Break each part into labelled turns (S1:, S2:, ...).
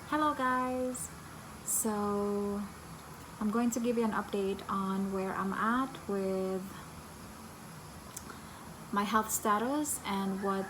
S1: Hello guys! So I'm going to give you an update on where I'm at with my health status and what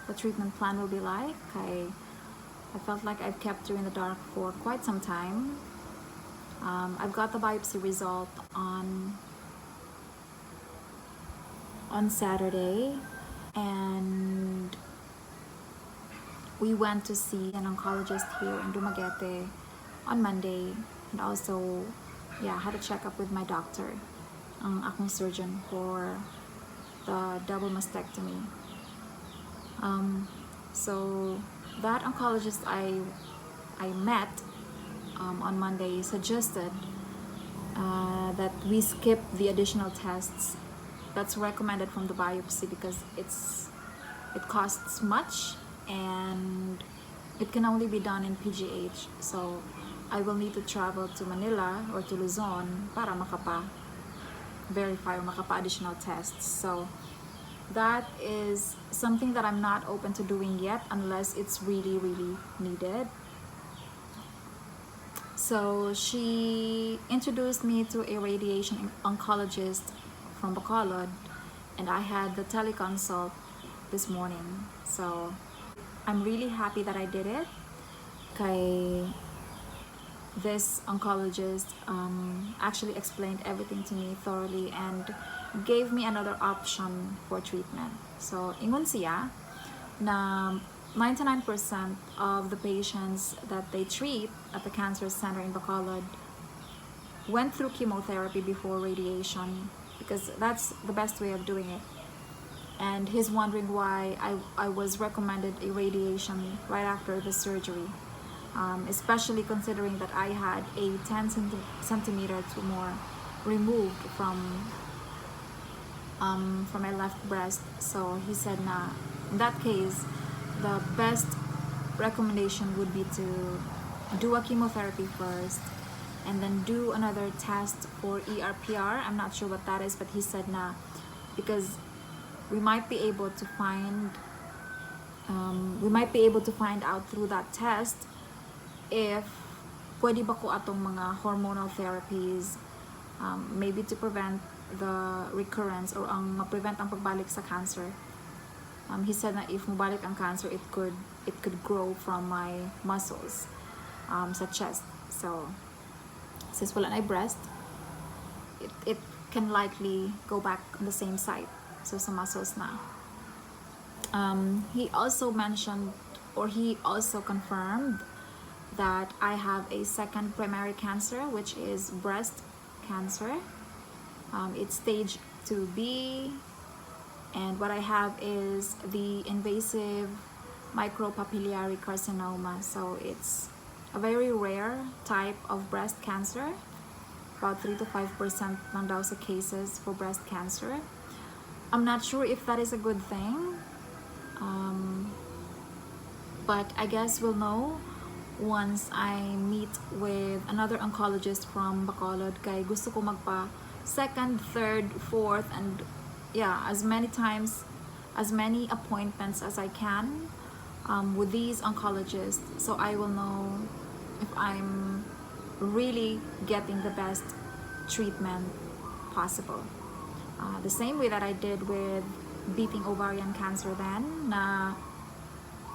S1: the treatment plan will be like. I felt like I've kept you in the dark for quite some time. I've got the biopsy result on Saturday, and we went to see an oncologist here in Dumaguete on Monday, and also had a checkup with my doctor, ang akong surgeon for the double mastectomy. So that oncologist I met on Monday suggested that we skip the additional tests that's recommended from the biopsy because it costs much and it can only be done in PGH. So I will need to travel to Manila or to Luzon para verify or additional tests. So that is something that I'm not open to doing yet unless it's really needed. So she introduced me to a radiation oncologist from Bacolod, and I had the teleconsult this morning. So I'm really happy that I did it. This oncologist actually explained everything to me thoroughly and gave me another option for treatment. So ingon siya na 99% of the patients that they treat at the cancer center in Bacolod went through chemotherapy before radiation because that's the best way of doing it. And he's wondering why I was recommended a radiation right after the surgery, especially considering that I had a 10 centimeter tumor removed from my left breast. So he said na in that case the best recommendation would be to do a chemotherapy first and then do another test for ERPR. I'm not sure what that is, but he said na because we might be able to find out through that test if pwede ba ko atong mga hormonal therapies, maybe to prevent the recurrence or prevent ang pagbalik sa cancer. He said that if mabalik ang cancer, it could grow from my muscles sa chest. So since wala na breast, it can likely go back on the same site. So sa muscles na. He also mentioned, or he also confirmed that I have a second primary cancer, which is breast cancer. It's stage 2B, and what I have is the invasive micropapillary carcinoma. So it's a very rare type of breast cancer. About 3 to 5% lang daw sa cases for breast cancer. I'm not sure if that is a good thing, but I guess we'll know once I meet with another oncologist from Bacolod. Kay gusto ko magpa second, third, fourth, and as many appointments as I can with these oncologists, so I will know if I'm really getting the best treatment possible. The same way that I did with beating ovarian cancer then, na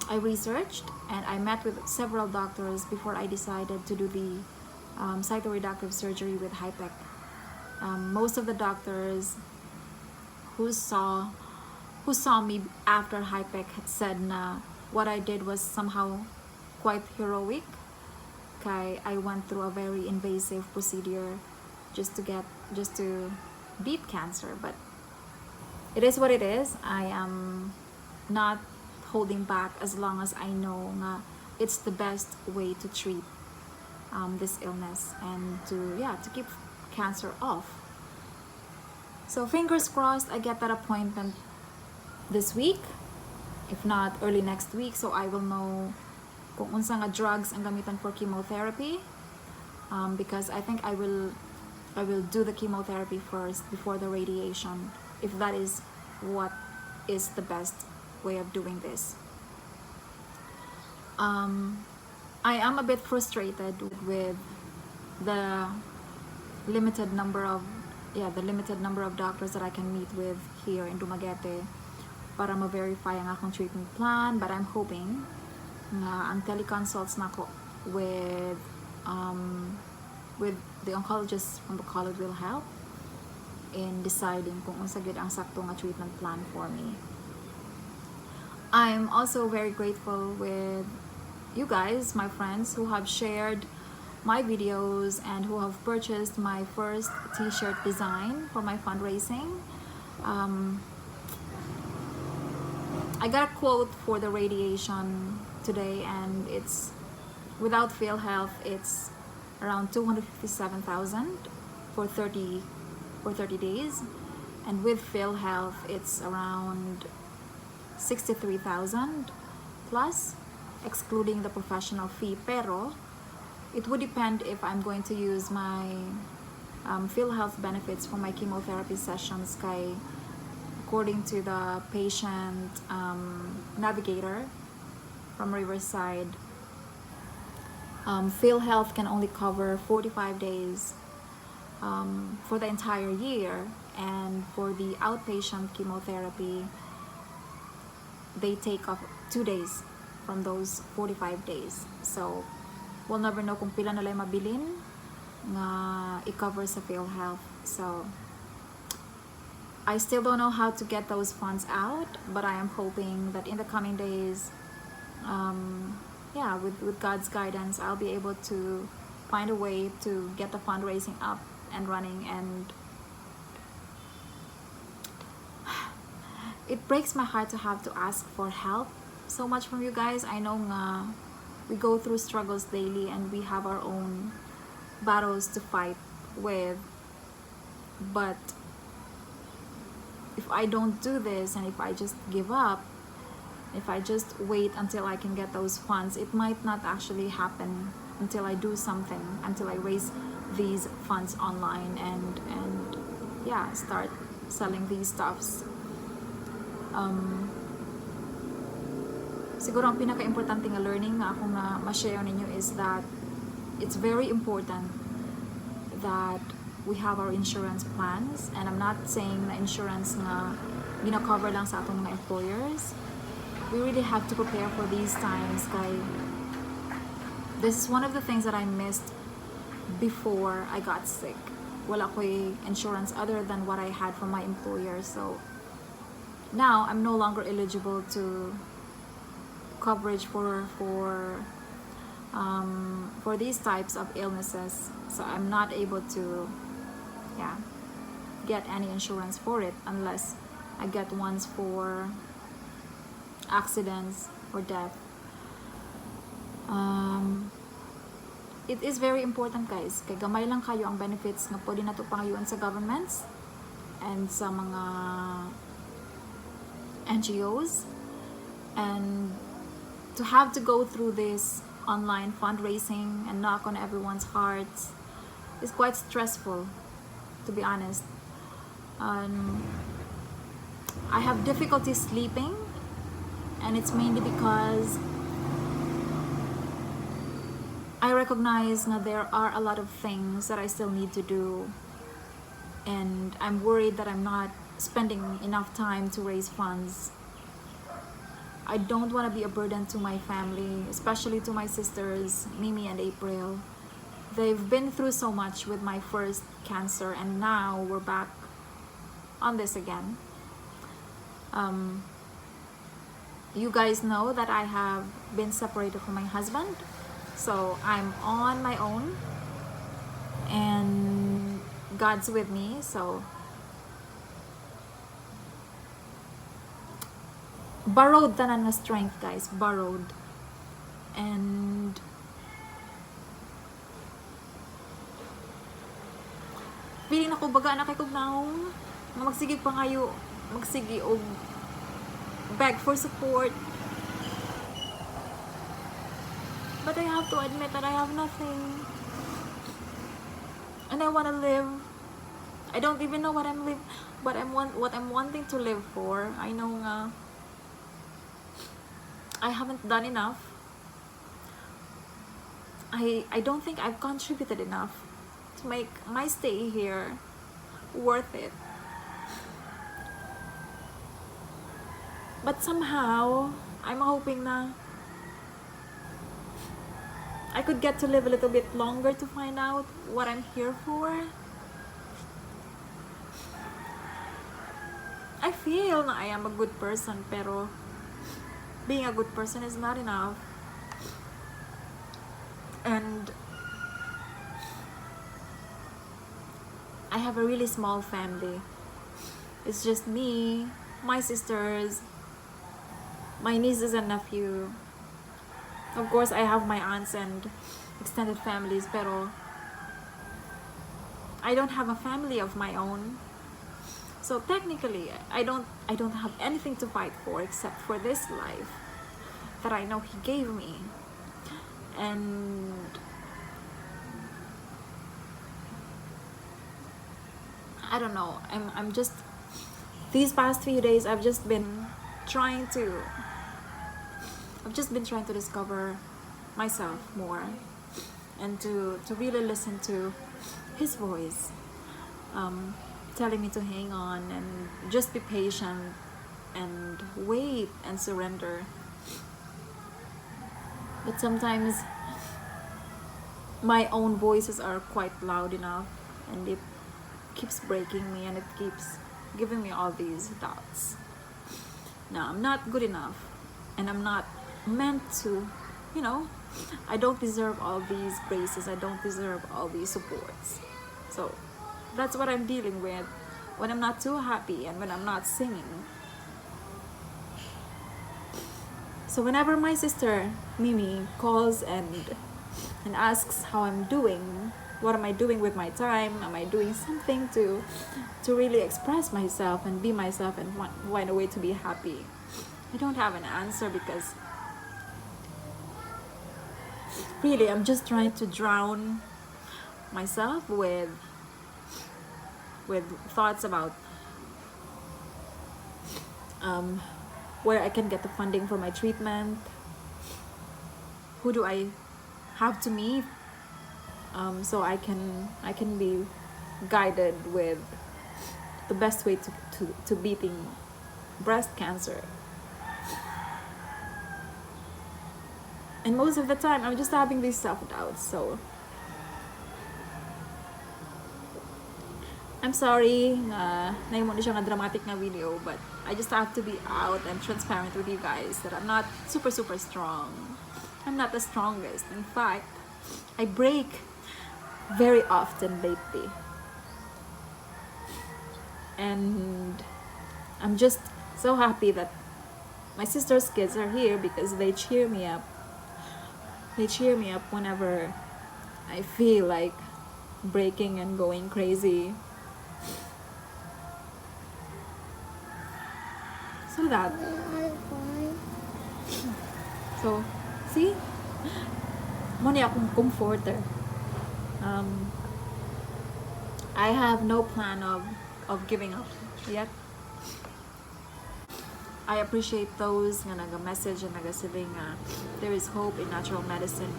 S1: I researched and I met with several doctors before I decided to do the cytoreductive surgery with HIPEC. Most of the doctors who saw me after HIPEC said na what I did was somehow quite heroic. I went through a very invasive procedure just to beat cancer, but it is what it is. I am not holding back as long as I know nga it's the best way to treat this illness and to keep cancer off. So fingers crossed I get that appointment this week, if not early next week, so I will know kung unsa nga drugs ang gamitan for chemotherapy, because I think I will do the chemotherapy first before the radiation, if that is what is the best way of doing this. I am a bit frustrated with the limited number of doctors that I can meet with here in Dumaguete para ma-verify ang akong treatment plan, but I'm hoping na ang teleconsults na ko with the oncologists from Bacolod will help in deciding kung unsa gyud ang sakto nga treatment plan for me. I'm also very grateful with you guys, my friends, who have shared my videos and who have purchased my first t-shirt design for my fundraising. I got a quote for the radiation today, and it's without PhilHealth it's around 257,000 for 30 days, and with PhilHealth it's around 63,000 plus, excluding the professional fee. Pero it would depend if I'm going to use my PhilHealth benefits for my chemotherapy sessions. Kay according to the patient navigator from Riverside, PhilHealth can only cover 45 days for the entire year, and for the outpatient chemotherapy they take off 2 days from those 45 days. So we'll never know kung pila nalay mabilin nga i-cover sa PhilHealth. So I still don't know how to get those funds out, but I am hoping that in the coming days, with God's guidance, I'll be able to find a way to get the fundraising up and running. And it breaks my heart to have to ask for help so much from you guys. I know nga we go through struggles daily and we have our own battles to fight with, but if I don't do this and if I just give up, if I just wait until I can get those funds, it might not actually happen until I do something, until I raise these funds online and start selling these stuffs. Siguro ang pinaka-importante nga learning na ako nga ma-share ninyo is that it's very important that we have our insurance plans. And I'm not saying na insurance nga gina-cover lang sa atong mga employers. We really have to prepare for these times. Kay this is one of the things that I missed before I got sick. Wala ko'y insurance other than what I had from my employer. So now I'm no longer eligible to coverage for these types of illnesses. So I'm not able to get any insurance for it unless I get ones for accidents or death. It is very important, guys, kay gamay lang kayo ang benefits nga pwede nato pangayuan sa governments and sa mga NGOs, and to have to go through this online fundraising and knock on everyone's hearts is quite stressful, to be honest. I have difficulty sleeping, and it's mainly because I recognize that there are a lot of things that I still need to do, and I'm worried that I'm not spending enough time to raise funds. I don't want to be a burden to my family, especially to my sisters, Mimi and April. They've been through so much with my first cancer, and now we're back on this again. You guys know that I have been separated from my husband, so I'm on my own, and God's with me. So borrowed tanan na strength, guys, borrowed. And feeling ako baga na kay kog naong magsige pa kayo, magsige og beg for support, but I have to admit that I have nothing, and I want to live. I don't even know what I'm wanting to live for. I know I haven't done enough. I don't think I've contributed enough to make my stay here worth it. But somehow, I'm hoping na I could get to live a little bit longer to find out what I'm here for. I feel na I am a good person, pero being a good person is not enough. And I have a really small family. It's just me, my sisters, my nieces and nephew. Of course, I have my aunts and extended families, pero I don't have a family of my own. So technically, I don't have anything to fight for except for this life that I know He gave me. And I don't know, I'm just, these past few days I've just been trying to discover myself more and to really listen to His voice, telling me to hang on and just be patient and wait and surrender. But sometimes my own voices are quite loud enough, and it keeps breaking me, and it keeps giving me all these doubts. Now, I'm not good enough, and I'm not meant to, I don't deserve all these graces, I don't deserve all these supports. So that's what I'm dealing with when I'm not too happy and when I'm not singing. So whenever my sister Mimi calls and asks how I'm doing, what am I doing with my time, am I doing something to really express myself and be myself and find a way to be happy, I don't have an answer, because really I'm just trying to drown myself with thoughts about where I can get the funding for my treatment, who do I have to meet, so I can be guided with the best way to beating breast cancer. And most of the time I'm just having these self-doubts, so I'm sorry na naimon siya nga dramatic na video, but I just have to be out and transparent with you guys that I'm not super strong. I'm not the strongest. In fact, I break very often lately. And I'm just so happy that my sister's kids are here, because they cheer me up. They cheer me up whenever I feel like breaking and going crazy. So that. So, see? Muna akong comforter. I have no plan of giving up yet. I appreciate those nga naga-message and naga-sabi nga there is hope in natural medicine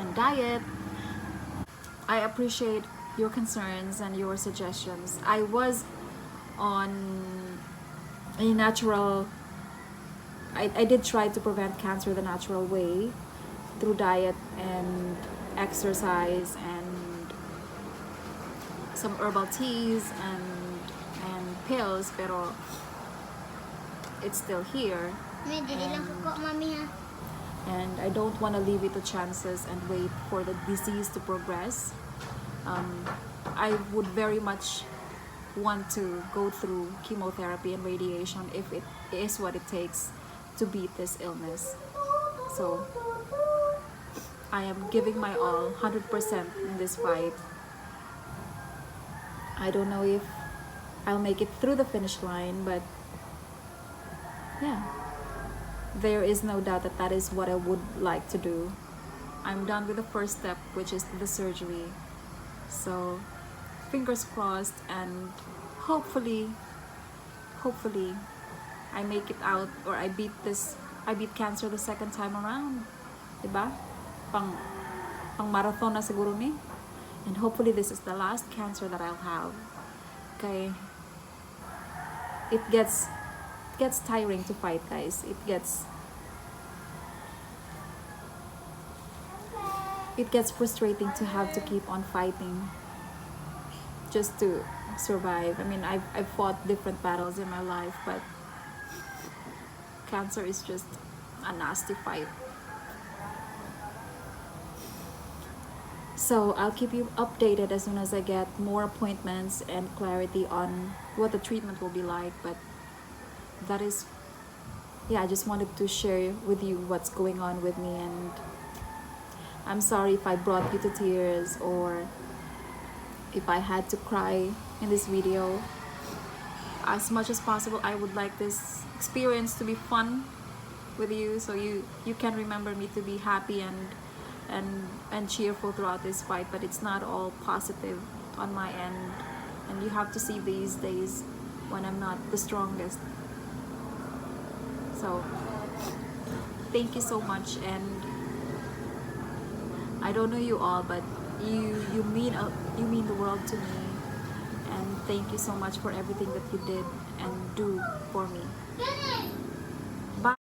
S1: and diet. I appreciate your concerns and your suggestions. I was on a natural, I did try to prevent cancer the natural way through diet and exercise and some herbal teas and pills, pero it's still here, and I don't want to leave it to chances and wait for the disease to progress. I would very much want to go through chemotherapy and radiation if it is what it takes to beat this illness. So I am giving my all, 100% in this fight. I don't know if I'll make it through the finish line, but yeah, there is no doubt that that is what I would like to do. I'm done with the first step, which is the surgery. So fingers crossed, and hopefully I make it out, or I beat cancer the second time around, diba? pang marathon na siguro ni. And hopefully this is the last cancer that I'll have. Okay. It gets tiring to fight, guys. It gets frustrating to have to keep on fighting just to survive. I mean, I've fought different battles in my life, but cancer is just a nasty fight. So I'll keep you updated as soon as I get more appointments and clarity on what the treatment will be like. But that is, yeah, I just wanted to share with you what's going on with me, and I'm sorry if I brought you to tears or if I had to cry in this video. As much as possible, I would like this experience to be fun with you, so you can remember me to be happy and cheerful throughout this fight. But it's not all positive on my end, and you have to see these days when I'm not the strongest. So thank you so much, and I don't know you all, but you mean the world to me, and thank you so much for everything that you did and do for me.